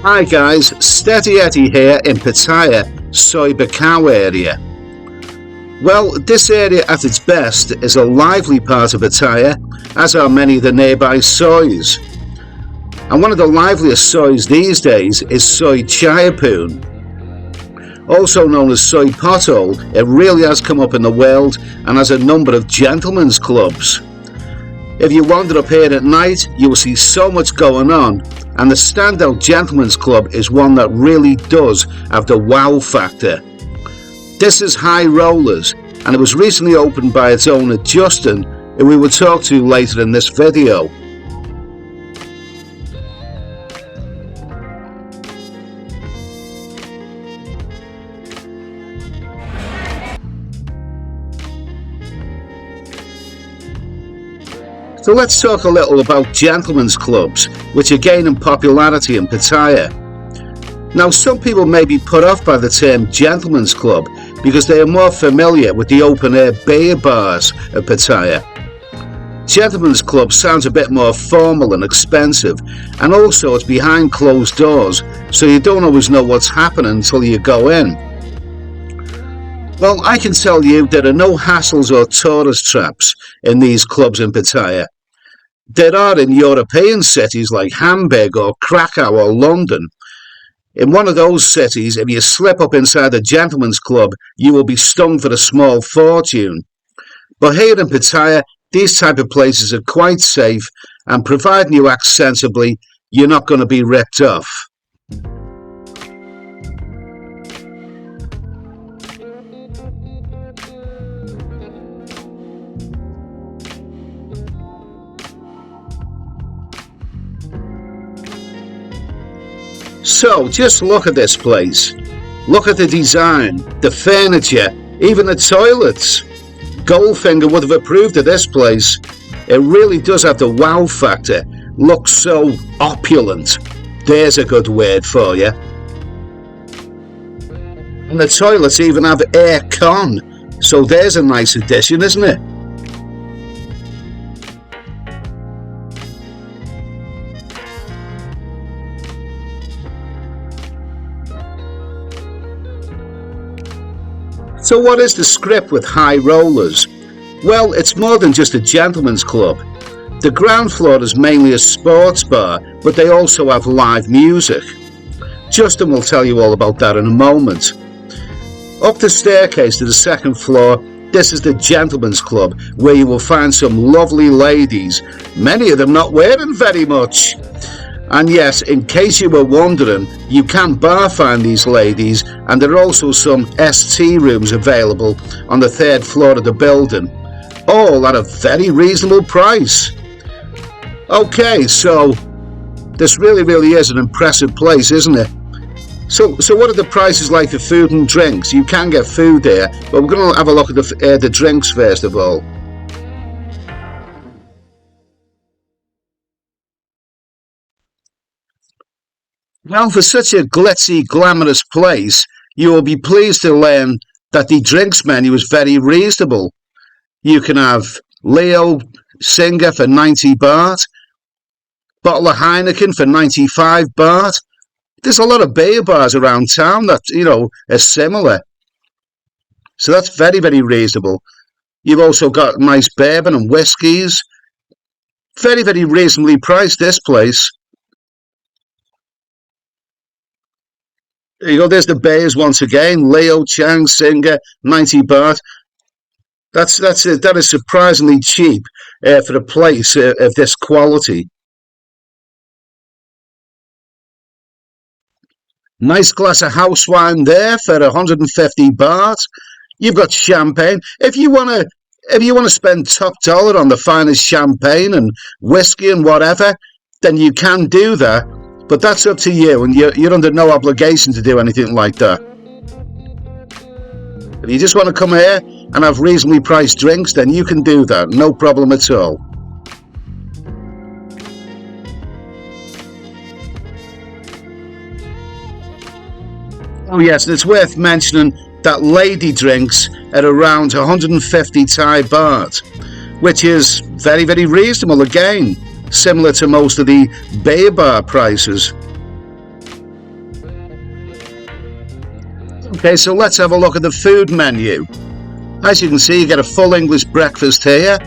Hi guys, Steady Eddie here in Pattaya, Soi Chiaypoon area. Well, this area at its best is a lively part of Pattaya, as are many of the nearby sois. And one of the liveliest sois these days is Soi Chiaypoon. Also known as Soi Pothole, it really has come up in the world and has a number of gentlemen's clubs. If you wander up here at night, you will see so much going on, and the standout gentlemen's club is one that really does have the wow factor. This is High Rollers, and it was recently opened by its owner Justin, who we will talk to later in this video. So let's talk a little about gentlemen's clubs, which are gaining popularity in Pattaya. Now, some people may be put off by the term gentlemen's club because they are more familiar with the open-air beer bars of Pattaya. Gentlemen's club sounds a bit more formal and expensive, and also it's behind closed doors, so you don't always know what's happening until you go in. Well, I can tell you there are no hassles or tourist traps in these clubs in Pattaya. There are in European cities like Hamburg or Krakow or London. In one of those cities, if you slip up inside a gentleman's club, you will be stung for a small fortune. But here in Pattaya, these type of places are quite safe, and providing you act sensibly, you're not going to be ripped off. So, just look at this place. Look at the design, the furniture, even the toilets. Goldfinger would have approved of this place. It really does have the wow factor. Looks so opulent. There's a good word for you. And the toilets even have air con. So there's a nice addition, isn't it? So what is the script with High Rollers? Well, it's more than just a gentleman's club. The ground floor is mainly a sports bar, but they also have live music. Justin will tell you all about that in a moment. Up the staircase to the second floor, this is the gentleman's club, where you will find some lovely ladies, many of them not wearing very much. And yes, in case you were wondering, you can bar find these ladies, and there are also some ST rooms available on the third floor of the building, all at a very reasonable price. Okay, so this really is an impressive place, isn't it? So what are the prices like for food and drinks? You can get food there, but we're going to have a look at the drinks first of all. Well, for such a glitzy, glamorous place, you will be pleased to learn that the drinks menu is very reasonable. You can have Leo Singer for 90 baht, bottle of Heineken for 95 baht. There's a lot of beer bars around town that, are similar. So that's very reasonable. You've also got nice bourbon and whiskies. Very reasonably priced, this place. There you go, there's the beers once again. Leo Chang Singer, 90 baht. That is surprisingly cheap for a place of this quality. Nice glass of house wine there for 150 baht. You've got champagne. If you want to spend top dollar on the finest champagne and whiskey and whatever, then you can do that. But that's up to you, and you're under no obligation to do anything like that. If you just want to come here and have reasonably priced drinks, then you can do that, no problem at all. Oh yes, and it's worth mentioning that lady drinks at around 150 Thai baht, which is very reasonable again. Similar to most of the beer bar prices. Okay, so let's have a look at the food menu. As you can see, you get a full English breakfast here.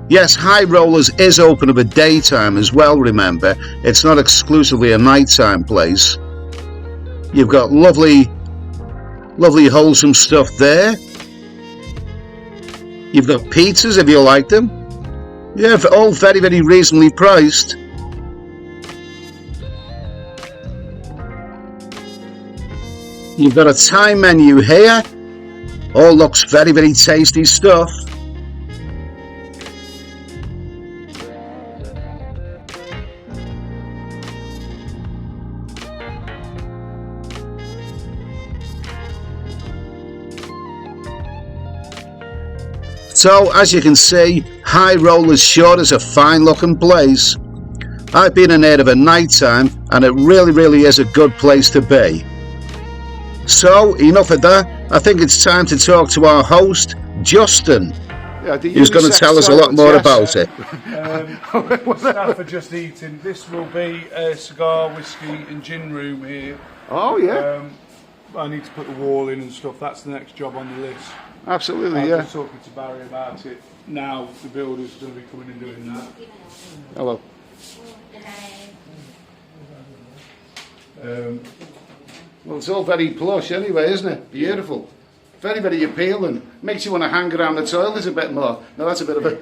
Yes, High Rollers is open of a daytime as well, remember. It's not exclusively a nighttime place. You've got lovely wholesome stuff there. You've got pizzas if you like them. Yeah, all very, very reasonably priced. You've got a Thai menu here. All looks very, very tasty stuff. So, as you can see, High Rollers sure is a fine looking place. I've been in here of a night time and it really, really is a good place to be. So, enough of that. I think it's time to talk to our host, Justin, who's going to tell us a lot more about it. Staff are just eating. This will be a cigar, whiskey and gin room here. Oh, yeah. I need to put the wall in and stuff. That's the next job on the list. Absolutely, I'm yeah. just talking to Barry about it. Now the builder's going to be coming and doing that. Hello. Well, it's all very plush anyway, isn't it? Beautiful. Very, very appealing. Makes you want to hang around the toilets a bit more. No, that's a bit of a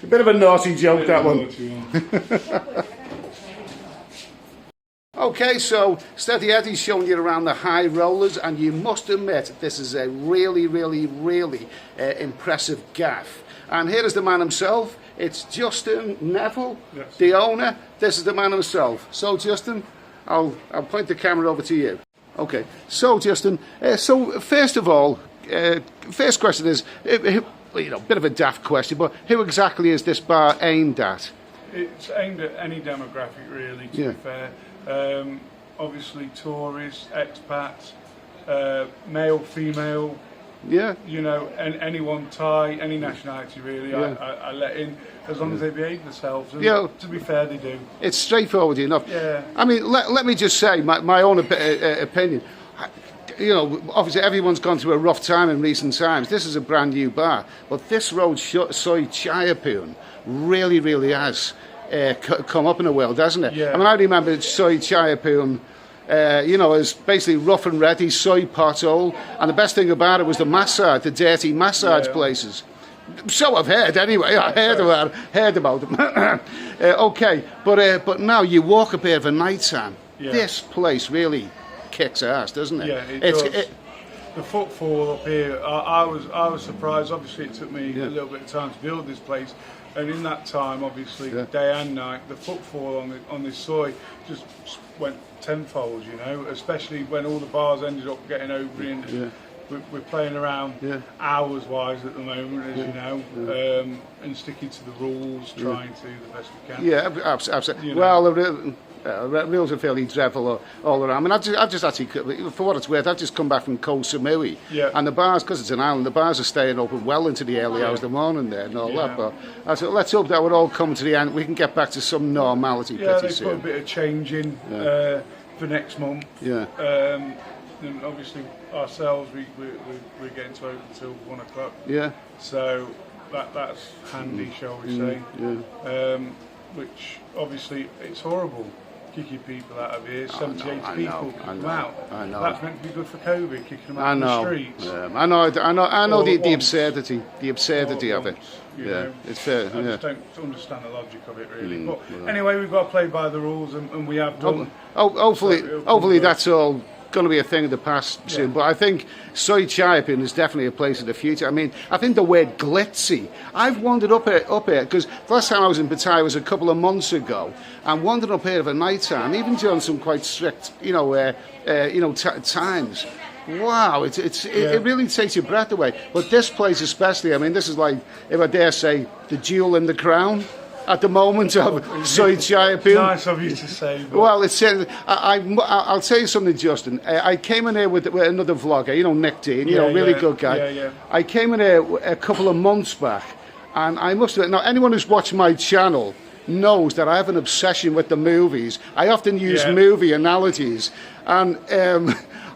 bit of a naughty joke, that one. Okay, so Steady Eddie's showing you around the High Rollers, and you must admit this is a really, really, really impressive gaff. And here is the man himself. It's Justin Neville, yes, the owner. This is the man himself. So, Justin, I'll point the camera over to you. Okay, so Justin, so first of all, first question is, bit of a daft question, but who exactly is this bar aimed at? It's aimed at any demographic, really, to be fair. Obviously, tourists, expats, male, female. Yeah. You know, anyone, Thai, any nationality really, yeah. I let in, as long as they behave themselves. And to be fair, they do. It's straightforward enough. Yeah. I mean, let me just say my own opinion. You know, obviously everyone's gone through a rough time in recent times. This is a brand new bar, but this road, Soi Chiaypoon, really, really has come up in the world, hasn't it? Yeah. I mean, I remember Soi Chiaypoon. As basically rough and ready, soy pothole, and the best thing about it was the dirty massage places. So I've heard anyway. I heard about them. Okay, but now you walk up here for night time. Yeah. This place really kicks ass, doesn't it? Yeah, it does. The footfall up here, I was surprised. Obviously, it took me a little bit of time to build this place. And in that time, obviously, day and night, the footfall on this soy just went tenfold, you know, especially when all the bars ended up getting over in. We're playing around hours-wise at the moment, as you know, and sticking to the rules, trying to the best we can. Yeah, absolutely. You know. Well, the rules are fairly dreadful all around. I mean, I've just actually, for what it's worth, I've just come back from Koh Samui, and the bars, because it's an island, the bars are staying open well into the early hours of the morning there and all that. But let's hope that would all come to the end. We can get back to some normality pretty soon. Yeah, they put a bit of change in for next month. Yeah. And obviously ourselves, we're getting to open until 1 o'clock. Yeah. So that's handy, shall we say? Yeah. Which obviously it's horrible. Kicking people out of here, 78 people come out. I know. That's meant to be good for COVID, kicking them out in the streets. I know the absurdity of it. You know, it's fair. I just don't understand the logic of it really. But anyway, we've got to play by the rules, and we have done. Hopefully that's all going to be a thing of the past soon, but I think Soi Chiaypoon is definitely a place of the future. I mean, I think the word glitzy, I've wandered up here because the last time I was in Pattaya was a couple of months ago, and wandered up here of a night time, even during some quite strict, times. Wow, it really takes your breath away. But this place especially, I mean, this is like, if I dare say, the jewel in the crown at the moment of Soi Chiaypoon. Nice of you to say. But. Well, I'll tell you something, Justin. I came in here with another vlogger, Nick Dean, really good guy. Yeah. I came in here a couple of months back, and I must admit, now anyone who's watched my channel knows that I have an obsession with the movies. I often use movie analogies, and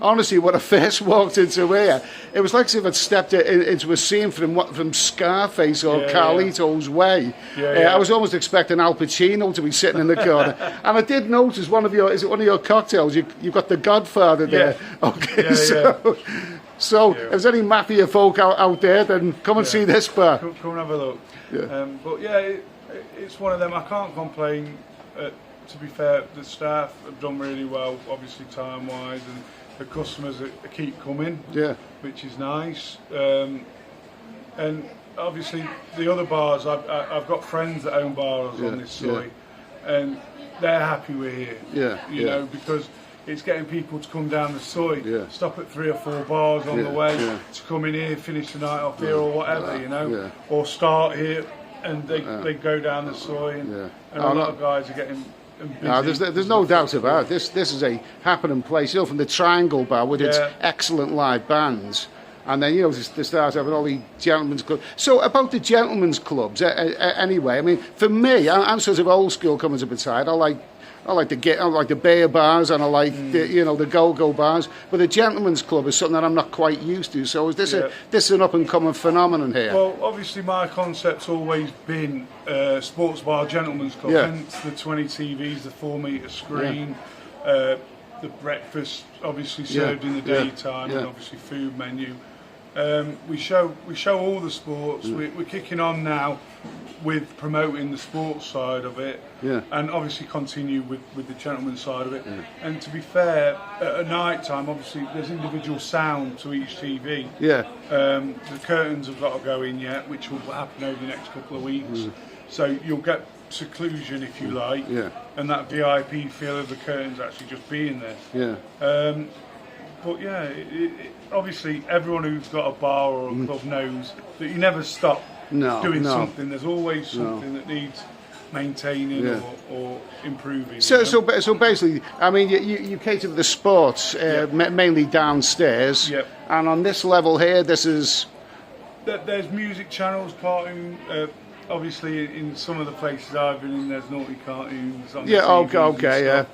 honestly, when I first walked into here, it was like as if I'd stepped into a scene from Scarface or Carlito's Way. I was almost expecting Al Pacino to be sitting in the corner, and I did notice one of your cocktails. You've got the Godfather there. Okay, so if there's any mafia folk out there, then come and see this bar. Come and have a look. But yeah, it's one of them. I can't complain. To be fair, the staff have done really well, obviously time-wise, and the customers keep coming, which is nice. And obviously the other bars, I've got friends that own bars on this site, and they're happy we're here. You know, because it's getting people to come down the Soi, stop at 3 or 4 bars on the way, to come in here, finish the night off here or whatever, you know, or start here and they go down the Soi, and a lot of guys are getting. No, there's no doubt about it. This is a happening place. You know, from the Triangle Bar with its excellent live bands, and then you know the stars having all the gentlemen's clubs. So about the gentlemen's clubs, anyway. I mean, for me, I'm sort of old school coming to Pattaya. I like the beer bars, and I like the go-go bars. But the gentlemen's club is something that I'm not quite used to. So is this an up-and-coming phenomenon here? Well, obviously my concept's always been sports bar gentlemen's club. Hence the 20 TVs, the 4-metre screen, the breakfast obviously served in the daytime, and obviously food menu. We show all the sports. We're kicking on now with promoting the sports side of it, and obviously continue with the gentleman's side of it. And to be fair, at night time, obviously there's individual sound to each TV. The curtains have got to go in yet, which will happen over the next couple of weeks. So you'll get seclusion, if you like, and that VIP feel of the curtains actually just being there. But yeah, obviously everyone who's got a bar or a club knows that you never stop doing something. There's always something that needs maintaining or improving. So basically, I mean, you cater to the sports, mainly downstairs, and on this level here, this is... There's music channels, cartoon, obviously in some of the places I've been in, there's naughty cartoons on the TV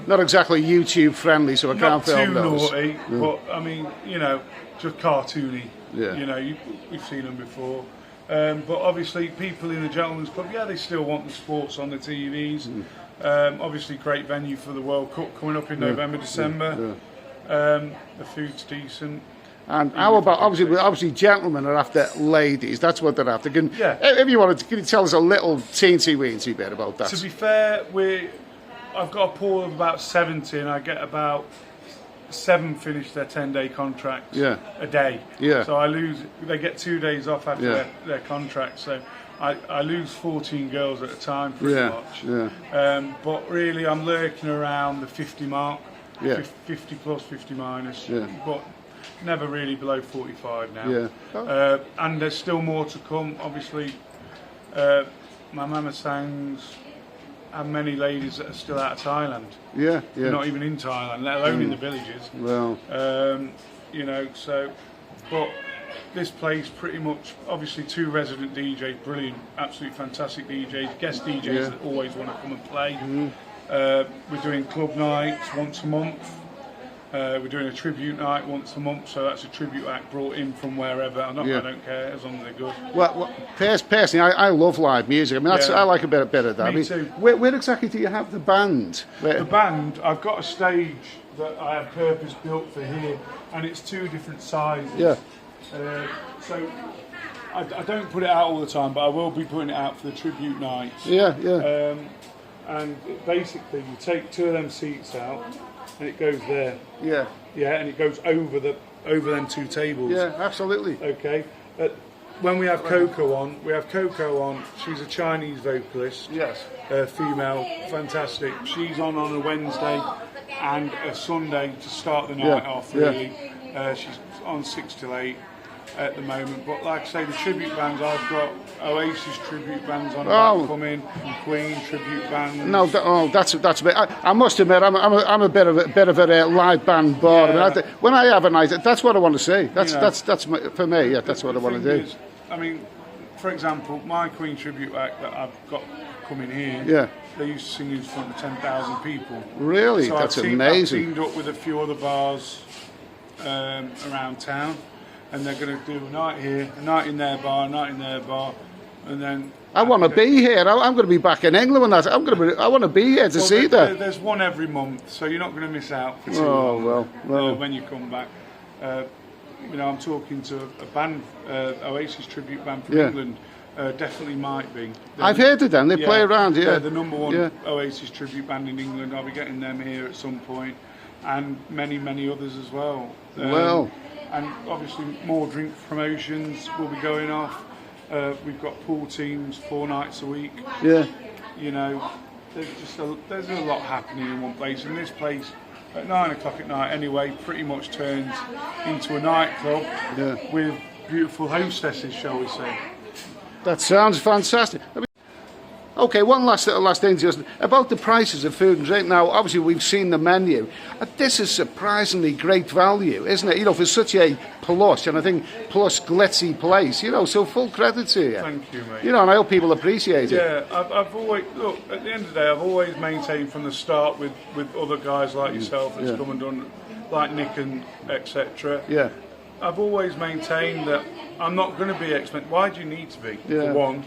not exactly YouTube friendly, so I can't film those. Not too naughty, but I mean, you know, just cartoony. You know, we've seen them before. But obviously, people in the gentlemen's club, they still want the sports on the TVs. Obviously, great venue for the World Cup coming up in November, December. The food's decent. And how about obviously gentlemen are after ladies? That's what they're after. If you wanted, can you tell us a little teensy-weensy bit about that? To be fair, I've got a pool of about 70, and I get about 7 finish their 10-day contracts a day. So they get 2 days off after their contract. So I lose 14 girls at a time, pretty much. But really, I'm lurking around the 50 mark, 50 plus, 50 minus. But never really below 45 now. And there's still more to come. Obviously, my mama sings. And many ladies that are still out of Thailand. They're not even in Thailand, let alone in the villages. Well, you know, so, but this place pretty much, obviously 2 resident DJs, brilliant, absolutely fantastic DJs, guest DJs that always want to come and play. We're doing club nights once a month. We're doing a tribute night once a month, so that's a tribute act brought in from wherever. I don't care as long as they're good. Well personally, I love live music. I mean, I like a bit of that. Me too. Where exactly do you have the band? The band, I've got a stage that I have purpose built for here, and it's 2 different sizes. So I don't put it out all the time, but I will be putting it out for the tribute nights. And basically, you take 2 of them seats out, and it goes there. And it goes over them 2 tables. Absolutely. Okay. When we have Coco on, she's a Chinese vocalist. Female, fantastic. She's on a Wednesday and a Sunday to start the night off, really. She's on 6 till 8 at the moment. But like I say, the tribute bands, I've got Oasis tribute bands on coming, Queen tribute bands. No, that's a bit. I must admit, I'm a bit of a live band bored. I mean, when I have a night, that's what I want to see. That's for me. That's what I want to do. I mean, for example, my Queen tribute act that I've got coming here, Yeah. they used to sing in front of 10,000 people. Really? So That's I've amazing. teamed up with a few other bars around town, and they're going to do a night here, a night in their bar, a night in their bar, and then. I want to be here. I'm going to be back in England when that. I want to be here to see that. There's one every month, so you're not going to miss out for too Oh long, well. when you come back. You know, I'm talking to a band, Oasis tribute band from England. Definitely might be. I've heard of them. They play around. Yeah. They're the number one Oasis tribute band in England. I'll be getting them here at some point, and many others as well. And obviously more drink promotions will be going off. We've got pool teams 4 nights a week. Yeah. You know, there's a lot happening in one place, and this place at 9 o'clock at night anyway pretty much turns into a nightclub with beautiful hostesses, shall we say. That sounds fantastic. Okay, one last thing, Justin, about the prices of food and drink. Now, obviously, we've seen the menu. This is surprisingly great value, isn't it? You know, for such a plush, and I think plush, glitzy place. You know, so full credit to you. Thank you, mate. You know, and I hope people appreciate it. Yeah, I've always look. At the end of the day, I've always maintained from the start with other guys like yourself that's come and done, like Nick and etc. Yeah. I've always maintained that I'm not going to be expensive. Why do you need to be? For one.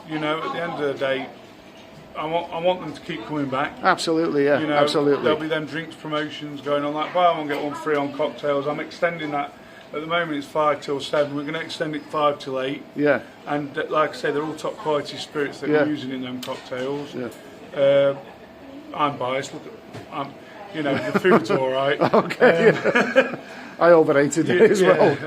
You know, at the end of the day, I want them to keep coming back. Absolutely, yeah, you know, absolutely. There'll be them drinks promotions going on, like buy one get one free on cocktails. I'm extending that. At the moment it's 5 till 7. We're going to extend it 5 till 8. Yeah. And like I say, they're all top quality spirits that we're using in them cocktails. Yeah. I'm biased. Look, you know, the food's all right. Okay. I overrated it as well.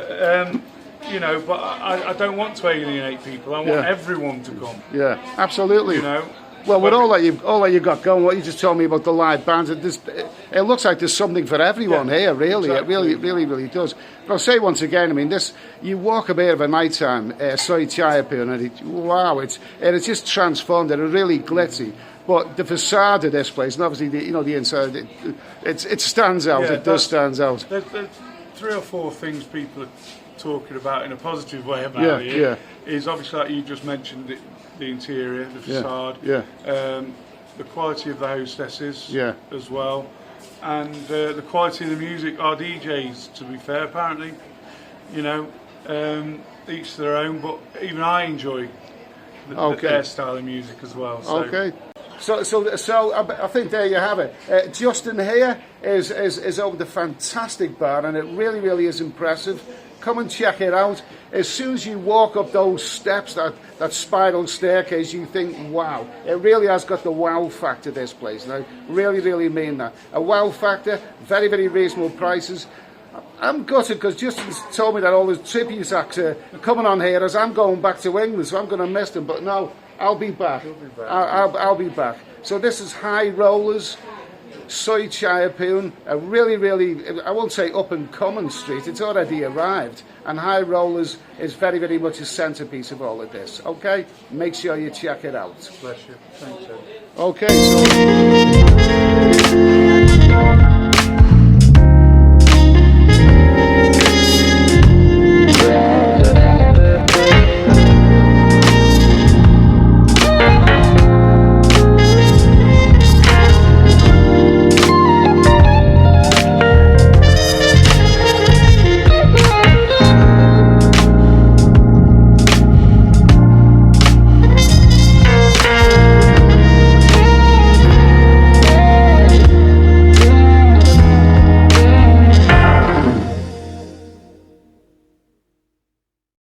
You know, but I don't want to alienate people. I want everyone to come. Yeah, absolutely. You know. Well, with all that you've got going, what you just told me about the live bands, it looks like there's something for everyone here. Really, exactly. it really does. But I'll say once again, I mean, you walk a bit of a night time, Soi Chiaypoon, and it's just transformed. It's really glitzy. But the facade of this place, and obviously the inside, it stands out. Yeah, it does stand out. There's 3 or 4 things people are talking about in a positive way about it. Is obviously, like you just mentioned, the interior, the facade, the quality of the hostesses as well, and the quality of the music. Our DJs, to be fair, apparently, you know, each to their own, but even I enjoy their style of music as well. So. Okay. So I think there you have it. Justin here is opened a fantastic bar, and it really is impressive. Come and check it out. As soon as you walk up those steps, that spiral staircase, you think, wow, it really has got the wow factor, this place. And I really mean that. A wow factor, very reasonable prices. I'm gutted because Justin's told me that all his tribute acts are coming on here as I'm going back to England, so I'm going to miss them. But no, I'll be back. I'll be back. So this is High Rollers, Soi Chiaypoon, a really, I won't say up and coming street, it's already arrived. And High Rollers is very much a centrepiece of all of this. Okay? Make sure you check it out. Bless you. Thanks, Ed. Okay, so...